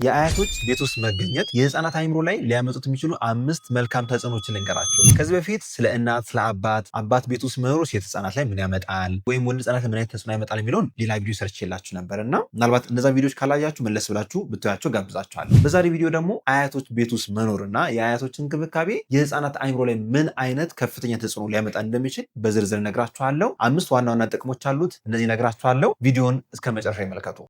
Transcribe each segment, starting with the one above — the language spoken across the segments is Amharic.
የአያቶች ቤት ውስጥ መገኘት የህፃናት አይምሮ ላይ ሊያመጡት የሚችሉ 5 መልካም ተጽዕኖችን ልንገራቸው። ከዚህ በፊት ስለ እናት፣ ስለ አባት ቤት ውስጥ መኖሩ ሴት ህፃናት ላይ ምን ያመጣል ወይም ወንድ ህፃናት ላይ ምን አይነት ተጽዕኖ ያመጣል የሚለውን ሌላ ቪዲዮ ሰርች የላችሁ ነበር እና ምናልባት እነዛ ቪዲዮዎች ካላያችሁ መለስ ብላችሁ ብታያቸው ጋብዛችኋለሁ። በዛሬ ቪዲዮ ደግሞ አያቶች ቤት ውስጥ መኖርና የአያቶች እንክብካቤ የህፃናት አይምሮ ላይ ምን አይነት ከፍተኛ ተጽዕኖ ሊያመጣ እንደሚችል በዝርዝር ነግራችኋለሁ። 5 ዋና ዋና ጥቅሞች አሉት። እነዚህ ነግራችኋለሁ። ቪዲዮን እስከ መጨረሻ ይመልከቱ።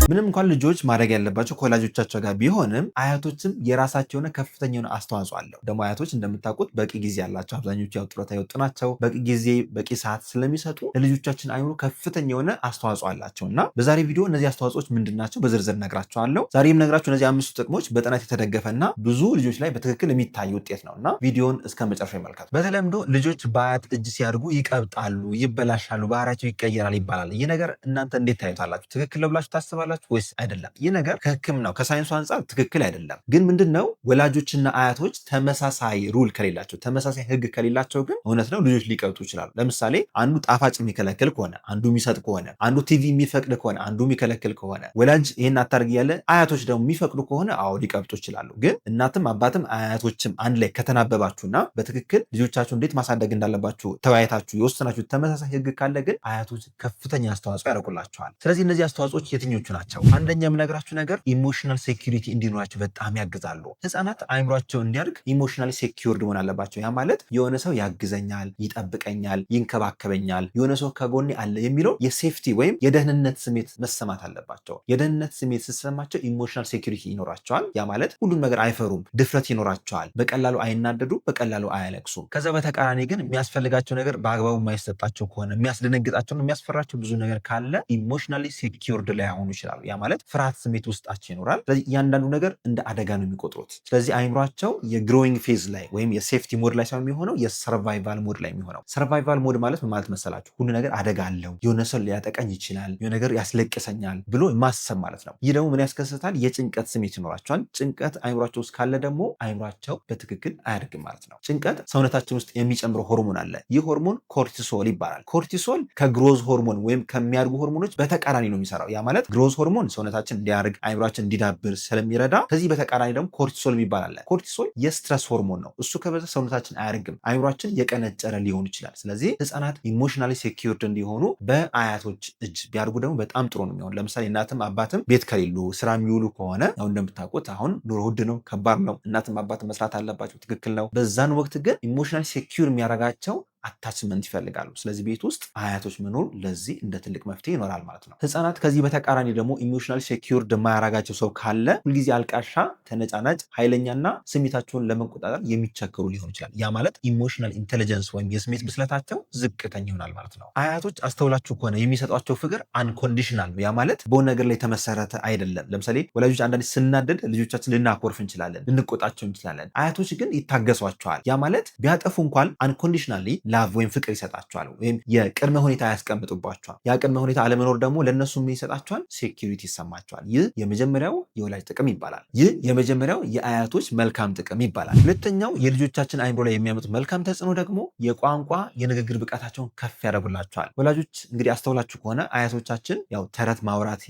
ምንም እንኳን ልጆች ማድረግ ያለባቸው ከወላጆቻቸው ጋር ቢሆንም አያቶችም የራሳቸው የሆነ ከፍተኛ የሆነ አስተዋጽኦ አለው። ደግሞ አያቶች እንደምታውቁት በቂ ጊዜ ያላቸው አብዛኞቹ ያው ጡረታ የወጡ ናቸው። በቂ ጊዜ በቂ ሰዓት ስለሚሰጡ ለልጆቻችን አይምሮ ከፍተኛ የሆነ አስተዋጽኦ አላቸው እና በዛሬ ቪዲዮ እነዚህ አስተዋጽኦች ምንድን ናቸው በዝርዝር ነግራቸዋለሁ። ዛሬ የምነግራቸው እነዚህ 5 ጥቅሞች በጥናት የተደገፈና ብዙ ልጆች ላይ በትክክል የሚታይ ውጤት ነው እና ቪዲዮን እስከ መጨረሻ ይመልከቱ። በተለምዶ ልጆች በአያት እጅ ሲያድጉ ይቀብጣሉ፣ ይበላሻሉ፣ ባህሪያቸው ይቀየራል ይባላል። ይህ ነገር እናንተ እንዴት ታዩታላችሁ? ትክክል ነው ብላችሁ ታስባላችሁ ወይስ አይደለም? ይህ ነገር ከሕክምናው ከሳይንሱ አንጻር ትክክል አይደለም። ግን ምንድነው ወላጆችና አያቶች ተመሳሳይ ሩል ከሌላቸው ተመሳሳይ ሕግ ከሌላቸው ግን እውነት ነው ልጆች ሊቀብጡ ይችላሉ። ለምሳሌ አንዱ ጣፋጭ የሚከለክል ከሆነ፣ አንዱ የሚሰጥ ከሆነ፣ አንዱ ቲቪ የሚፈቅድ ከሆነ፣ አንዱ የሚከለክል ከሆነ፣ ወላጅ ይሄን አታርግ ያለ አያቶች ደግሞ የሚፈቅዱ ከሆነ አዎ ሊቀብጡ ይችላሉ። ግን እናትም አባትም አያቶችም አንድ ላይ ከተናበባችሁና በትክክል ልጆቻችሁ እንዴት ማሳደግ እንዳለባችሁ ተወያይታችሁ የወሰናችሁ ተመሳሳይ ሕግ ካለ ግን አያቶች ከፍተኛ አስተዋጽኦ ያደርጉላቸዋል። ስለዚህ እነዚህ አስተዋጽኦች የትኞቹ ናቸው? አንደኛ የምነግራችሁ ነገር ኢሞሽናል ሴኩሪቲ እንዲኖራቸው በጣም ያግዛሉ። ህፃናት አይምሯቸው እንዲያድግ ኢሞሽናሊ ሴኩርድ መሆን አለባቸው። ያ ማለት የሆነ ሰው ያግዘኛል፣ ይጠብቀኛል፣ ይንከባከበኛል፣ የሆነ ሰው ከጎኔ አለ የሚለው የሴፍቲ ወይም የደህንነት ስሜት መሰማት አለባቸው። የደህንነት ስሜት ሲሰማቸው ኢሞሽናል ሴኩሪቲ ይኖራቸዋል። ያ ማለት ሁሉም ነገር አይፈሩም፣ ድፍረት ይኖራቸዋል፣ በቀላሉ አይናደዱም፣ በቀላሉ አያለቅሱም። ከዛ በተቃራኒ ግን የሚያስፈልጋቸው ነገር በአግባቡ የማይሰጣቸው ከሆነ የሚያስደነግጣቸው፣ የሚያስፈራቸው ብዙ ነገር ካለ ኢሞሽናሊ ሴኩርድ ላይሆኑ ይችላሉ። ያ ማለት ፍርሃት ስሜት ውስጣቸው ይኖራል። ስለዚህ እያንዳንዱ ነገር እንደ አደጋ ነው የሚቆጥሩት። ስለዚህ አይምሯቸው የግሮዊንግ ፌዝ ላይ ወይም የሴፍቲ ሞድ ላይ ሳይሆን የሚሆነው የሰርቫይቫል ሞድ ላይ የሚሆነው። ሰርቫይቫል ሞድ ማለት ምን ማለት መሰላችሁ? ሁሉ ነገር አደጋ አለው፣ የሆነ ሰው ሊያጠቀኝ ይችላል፣ የሆነ ነገር ያስለቅሰኛል ብሎ ማሰብ ማለት ነው። ይህ ደግሞ ምን ያስከስታል? የጭንቀት ስሜት ይኖራቸዋል። ጭንቀት አይምሯቸው ውስጥ ካለ ደግሞ አይምሯቸው በትክክል አያድግም ማለት ነው። ጭንቀት ሰውነታችን ውስጥ የሚጨምረው ሆርሞን አለ። ይህ ሆርሞን ኮርቲሶል ይባላል። ኮርቲሶል ከግሮዝ ሆርሞን ወይም ከሚያድጉ ሆርሞኖች በተቃራኒ ነው የሚሰራው። ያ ማለት ግሮዝ ሆርሞን ሰውነታችን እንዲያርግ አይምሯችን እንዲዳብር ስለሚረዳ፣ ከዚህ በተቃራኒ ደግሞ ኮርቲሶል የሚባል አለ። ኮርቲሶል የስትረስ ሆርሞን ነው። እሱ ከበዛ ሰውነታችን አያርግም፣ አይምሯችን የቀነጨረ ሊሆን ይችላል። ስለዚህ ህፃናት ኢሞሽናሊ ሴኩርድ እንዲሆኑ በአያቶች እጅ ቢያርጉ ደግሞ በጣም ጥሩ ነው የሚሆን። ለምሳሌ እናትም አባትም ቤት ከሌሉ ስራ የሚውሉ ከሆነ ያው እንደምታውቁት አሁን ኑሮ ውድ ነው፣ ከባድ ነው። እናትም አባትም መስራት አለባቸው፣ ትክክል ነው። በዛን ወቅት ግን ኢሞሽናሊ ሴኩር የሚያደርጋቸው አታችመንት ይፈልጋሉ። ስለዚህ ቤት ውስጥ አያቶች መኖር ለዚህ እንደ ትልቅ መፍትሄ ይኖራል ማለት ነው። ህፃናት ከዚህ በተቃራኒ ደግሞ ኢሞሽናል ሴኩርድ የማያረጋቸው ሰው ካለ ሁልጊዜ አልቃሻ፣ ተነጫናጭ፣ ኃይለኛና ስሜታቸውን ለመቆጣጠር የሚቸገሩ ሊሆን ይችላል። ያ ማለት ኢሞሽናል ኢንቴሊጀንስ ወይም የስሜት ብስለታቸው ዝቅተኛ ይሆናል ማለት ነው። አያቶች አስተውላችሁ ከሆነ የሚሰጧቸው ፍቅር አንኮንዲሽናል ነው። ያ ማለት በሆነ ነገር ላይ የተመሰረተ አይደለም። ለምሳሌ ወላጆች አንዳንድ ስናደድ ልጆቻችን ልናኮርፍ እንችላለን፣ ልንቆጣቸው እንችላለን። አያቶች ግን ይታገሷቸዋል። ያ ማለት ቢያጠፉ እንኳን አንኮንዲሽናሊ ላቭ ወይም ፍቅር ይሰጣቸዋል፣ ወይም የቅድመ ሁኔታ ያስቀምጡባቸዋል። ያ ቅድመ ሁኔታ አለመኖር ደግሞ ለእነሱ ምን ይሰጣቸዋል? ሴኩሪቲ ይሰማቸዋል። ይህ የመጀመሪያው የወላጅ ጥቅም ይባላል። ይህ የመጀመሪያው የአያቶች መልካም ጥቅም ይባላል። ሁለተኛው የልጆቻችን አይምሮ ላይ የሚያመጡት መልካም ተጽዕኖ ደግሞ የቋንቋ የንግግር ብቃታቸውን ከፍ ያደርጉላቸዋል። ወላጆች እንግዲህ አስተውላችሁ ከሆነ አያቶቻችን ያው ተረት ማውራት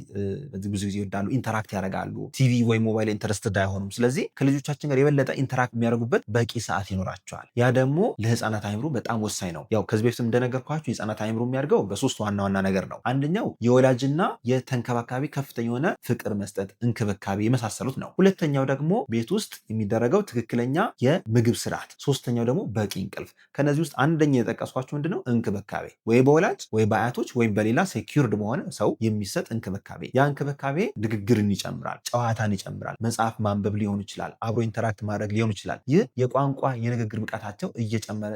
ብዙ ጊዜ ይወዳሉ፣ ኢንተራክት ያደርጋሉ። ቲቪ ወይም ሞባይል ኢንተረስትድ አይሆኑም። ስለዚህ ከልጆቻችን ጋር የበለጠ ኢንተራክት የሚያደርጉበት በቂ ሰዓት ይኖራቸዋል። ያ ደግሞ ለህፃናት አይምሮ በጣም ወሳኝ ነው። ያው ከዚህ በፊት እንደነገርኳችሁ የህፃናት አይምሮ የሚያድገው በ3 ዋና ዋና ነገር ነው። አንደኛው የወላጅና የተንከባካቢ ከፍተኛ የሆነ ፍቅር መስጠት፣ እንክብካቤ የመሳሰሉት ነው። ሁለተኛው ደግሞ ቤት ውስጥ የሚደረገው ትክክለኛ የምግብ ስርዓት፣ ሶስተኛው ደግሞ በቂ እንቅልፍ። ከነዚህ ውስጥ አንደኛ የጠቀስኳቸው ምንድነው? እንክብካቤ፣ ወይ በወላጅ ወይ በአያቶች ወይም በሌላ ሴኩርድ በሆነ ሰው የሚሰጥ እንክብካቤ። ያ እንክብካቤ ንግግርን ይጨምራል፣ ጨዋታን ይጨምራል፣ መጽሐፍ ማንበብ ሊሆን ይችላል፣ አብሮ ኢንተራክት ማድረግ ሊሆን ይችላል። ይህ የቋንቋ የንግግር ብቃታቸው እየጨመረ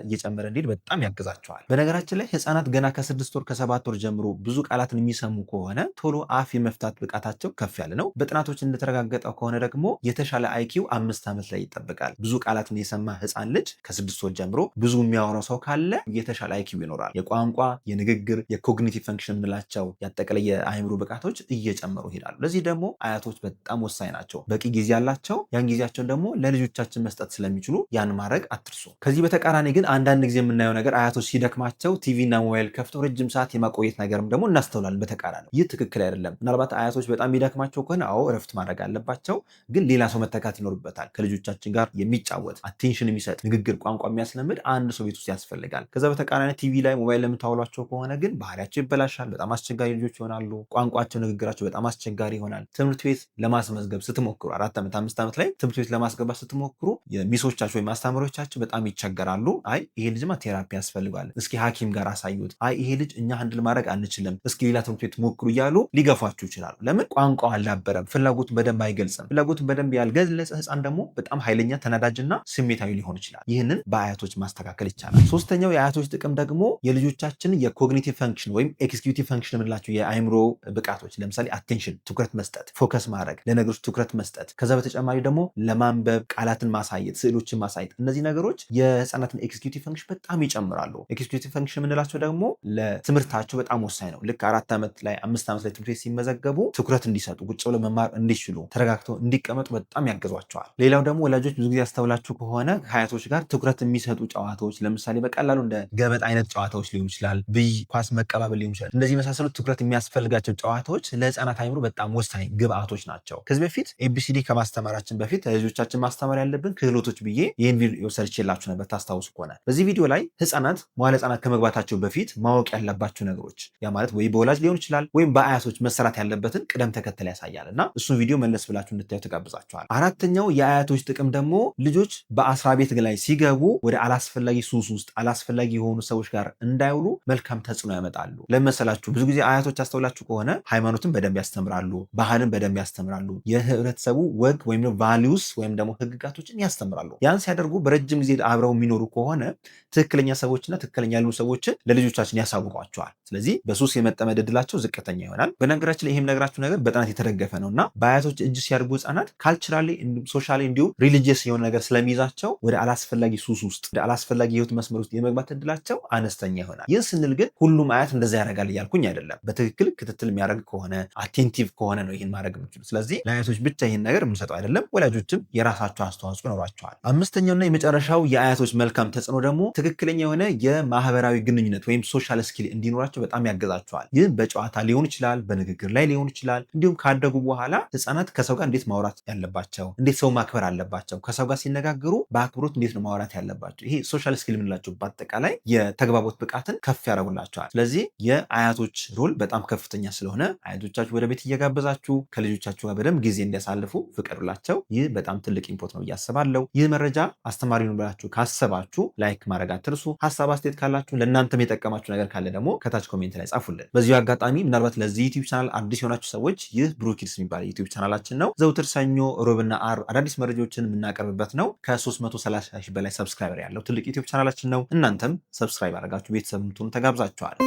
እንዲሄድ በጣም ያግዛቸዋል። በነገራችን ላይ ህፃናት ገና ከ6 ወር ከ7 ወር ጀምሮ ብዙ ቃላትን የሚሰሙ ከሆነ ቶሎ አፍ የመፍታት ብቃታቸው ከፍ ያለ ነው። በጥናቶች እንደተረጋገጠው ከሆነ ደግሞ የተሻለ አይኪው 5 ዓመት ላይ ይጠበቃል። ብዙ ቃላትን የሰማ ህፃን ልጅ ከ6 ወር ጀምሮ ብዙ የሚያወራው ሰው ካለ የተሻለ አይኪው ይኖራል። የቋንቋ፣ የንግግር፣ የኮግኒቲቭ ፈንክሽን የምንላቸው ያጠቃላይ የአእምሮ ብቃቶች እየጨመሩ ይሄዳሉ። ለዚህ ደግሞ አያቶች በጣም ወሳኝ ናቸው። በቂ ጊዜ ያላቸው ያን ጊዜያቸውን ደግሞ ለልጆቻችን መስጠት ስለሚችሉ ያን ማድረግ አትርሱ። ከዚህ በተቃራኒ ግን አንዳንድ ጊዜ የምናየው ነገር አያቶች ሲደክማቸው ቲቪና ሞባይል ከፍተው ረጅም ሰዓት የማቆየት ነገርም ደግሞ እናስተውላለን። በተቃራኒ ይህ ትክክል አይደለም። ምናልባት አያቶች በጣም የሚደክማቸው ከሆነ አዎ እረፍት ማድረግ አለባቸው፣ ግን ሌላ ሰው መተካት ይኖርበታል። ከልጆቻችን ጋር የሚጫወት አቴንሽን የሚሰጥ ንግግር፣ ቋንቋ የሚያስለምድ አንድ ሰው ቤት ውስጥ ያስፈልጋል። ከዛ በተቃራኒ ቲቪ ላይ ሞባይል ለምታውሏቸው ከሆነ ግን ባህሪያቸው ይበላሻል። በጣም አስቸጋሪ ልጆች ይሆናሉ። ቋንቋቸው፣ ንግግራቸው በጣም አስቸጋሪ ይሆናል። ትምህርት ቤት ለማስመዝገብ ስትሞክሩ 4 ዓመት 5 ዓመት ላይ ትምህርት ቤት ለማስገባት ስትሞክሩ የሚሶቻቸው ወይም አስተማሪዎቻቸው በጣም ይቸገራሉ። አይ ይሄ ልጅማ ቴራፒ ያስፈልጋል፣ እስኪ ሐኪም ጋር አሳዩት፣ አይ ይሄ ልጅ እኛ አንድል ማድረግ አንችልም፣ እስኪ ሌላ ትምህርት ቤት ሞክሩ እያሉ ሊገፏችሁ ይችላሉ። ለምን? ቋንቋው አልዳበረም፣ ፍላጎቱን በደንብ አይገልጽም። ፍላጎቱን በደንብ ያልገለጸ ህፃን ደግሞ በጣም ኃይለኛ ተናዳጅና ስሜታዊ ሊሆን ይችላል። ይህንን በአያቶች ማስተካከል ይቻላል። ሶስተኛው የአያቶች ጥቅም ደግሞ የልጆቻችን የኮግኒቲቭ ፈንክሽን ወይም ኤክስኪዩቲቭ ፈንክሽን የምንላቸው የአእምሮ ብቃቶች፣ ለምሳሌ አቴንሽን፣ ትኩረት መስጠት፣ ፎከስ ማድረግ፣ ለነገሮች ትኩረት መስጠት፣ ከዛ በተጨማሪ ደግሞ ለማንበብ፣ ቃላትን ማሳየት፣ ስዕሎችን ማሳየት፣ እነዚህ ነገሮች የህፃናትን ኤክስኪዩቲቭ ፈንክሽን በጣም ይጨምራሉ። ኤክስኪዩቲቭ ፈንክሽን የምንላቸው ደግሞ ለትምህርታቸው በጣም ወሳኝ ነው። ልክ 4 ዓመት ላይ 5 ዓመት ላይ ትምህርት ቤት ሲመዘገቡ ትኩረት እንዲሰጡ፣ ቁጭ ብለው መማር እንዲችሉ፣ ተረጋግተው እንዲቀመጡ በጣም ያግዟቸዋል። ሌላው ደግሞ ወላጆች ብዙ ጊዜ ያስተውላችሁ ከሆነ ከአያቶች ጋር ትኩረት የሚሰጡ ጨዋታዎች፣ ለምሳሌ በቀላሉ እንደ ገበጥ አይነት ጨዋታዎች ሊሆን ይችላል፣ ብይ፣ ኳስ መቀባበል ሊሆን ይችላል። እንደዚህ የመሳሰሉት ትኩረት የሚያስፈልጋቸው ጨዋታዎች ለህፃናት አይምሮ በጣም ወሳኝ ግብአቶች ናቸው። ከዚህ በፊት ኤቢሲዲ ከማስተማራችን በፊት ልጆቻችን ማስተማር ያለብን ክህሎቶች ብዬ ይህን ቪዲዮ ሰርቼላችሁ ነበር ታስታውሱ ከሆነ። በዚህ ቪዲዮ ላይ ህፃናት መዋለ ህፃናት ከመግባታቸው በፊት ማወቅ ያለባቸው ነገሮች፣ ያ ማለት ወይ በወላጅ ሊሆን ይችላል ወይም በአያቶች መሰራት ያለበትን ቅደም ተከተል ያሳያል እና እሱን ቪዲዮ መለስ ብላችሁ እንድታዩ ተጋብዛችኋል። አራተኛው የአያቶች ጥቅም ደግሞ ልጆች በአስራ ቤት ላይ ሲገቡ ወደ አላስፈላጊ ሱስ ውስጥ አላስፈላጊ የሆኑ ሰዎች ጋር እንዳይውሉ መልካም ተጽዕኖ ያመጣሉ። ለመሰላችሁ ብዙ ጊዜ አያቶች አስተውላችሁ ከሆነ ሃይማኖትን በደንብ ያስተምራሉ፣ ባህልን በደንብ ያስተምራሉ፣ የህብረተሰቡ ወግ ወይም ቫሊዩስ ወይም ደግሞ ህግጋቶችን ያስተምራሉ። ያን ሲያደርጉ በረጅም ጊዜ አብረው የሚኖሩ ከሆነ ትክክለኛ ሰዎችና ትክክለኛ ያሉ ሰዎችን ለልጆቻችን ያሳውቋቸዋል። ስለዚህ በሱስ የመጠመድ ዕድላቸው ዝቅተኛ ይሆናል። በነገራችን ላይ ይህም ነገራችሁ ነገር በጥናት የተደገፈ ነው እና በአያቶች እጅ ሲያድጉ ህጻናት ካልቸራሊ፣ ሶሻሊ እንዲሁም ሪሊጂየስ የሆነ ነገር ስለሚይዛቸው ወደ አላስፈላጊ ሱስ ውስጥ ወደ አላስፈላጊ የህይወት መስመር ውስጥ የመግባት ዕድላቸው አነስተኛ ይሆናል። ይህን ስንል ግን ሁሉም አያት እንደዛ ያደርጋል እያልኩኝ አይደለም። በትክክል ክትትል የሚያደርግ ከሆነ አቴንቲቭ ከሆነ ነው ይህን ማድረግ የምችሉ። ስለዚህ ለአያቶች ብቻ ይህን ነገር የምንሰጠው አይደለም፣ ወላጆችም የራሳቸው አስተዋጽኦ ይኖራቸዋል። አምስተኛውና የመጨረሻው የአያቶች መልካም ተጽዕኖ ደግሞ ትክክለኛ የሆነ የማህበራዊ ግንኙነት ወይም ሶሻል ስኪል እንዲኖራቸው በጣም ያገዛቸዋል። ይህም በጨዋታ ሊሆን ይችላል፣ በንግግር ላይ ሊሆን ይችላል። እንዲሁም ካደጉ በኋላ ህፃናት ከሰው ጋር እንዴት ማውራት ያለባቸው፣ እንዴት ሰው ማክበር አለባቸው፣ ከሰው ጋር ሲነጋገሩ በአክብሮት እንዴት ነው ማውራት ያለባቸው፣ ይሄ ሶሻል ስኪል የምንላቸው በአጠቃላይ የተግባቦት ብቃትን ከፍ ያደርጉላቸዋል። ስለዚህ የአያቶች ሮል በጣም ከፍተኛ ስለሆነ አያቶቻችሁ ወደ ቤት እየጋበዛችሁ ከልጆቻችሁ ጋር በደንብ ጊዜ እንዲያሳልፉ ፍቀዱላቸው። ይህ በጣም ትልቅ ኢምፖርት ነው እያስባለሁ። ይህ መረጃ አስተማሪ ነው ብላችሁ ካሰባችሁ ላይክ ማድረግ አትርሱ። ሀሳብ አስተያየት ካላችሁ ለእናንተም የጠቀማችሁ ነገር ካለ ደግሞ ከታች ኮሜንት ላይ ጻፉልን። በዚሁ አጋጣሚ ምናልባት ለዚህ ዩቲዩብ ቻናል አዲስ የሆናችሁ ሰዎች ይህ ብሩክ ኪድስ የሚባል ዩቲዩብ ቻናላችን ነው። ዘውትር ሰኞ፣ ሮብና ዓርብ አዳዲስ መረጃዎችን የምናቀርብበት ነው። ከ330 ሺህ በላይ ሰብስክራይበር ያለው ትልቅ ዩቲዩብ ቻናላችን ነው። እናንተም ሰብስክራይብ አድርጋችሁ ቤተሰብ የምትሆኑ ተጋብዛችኋል።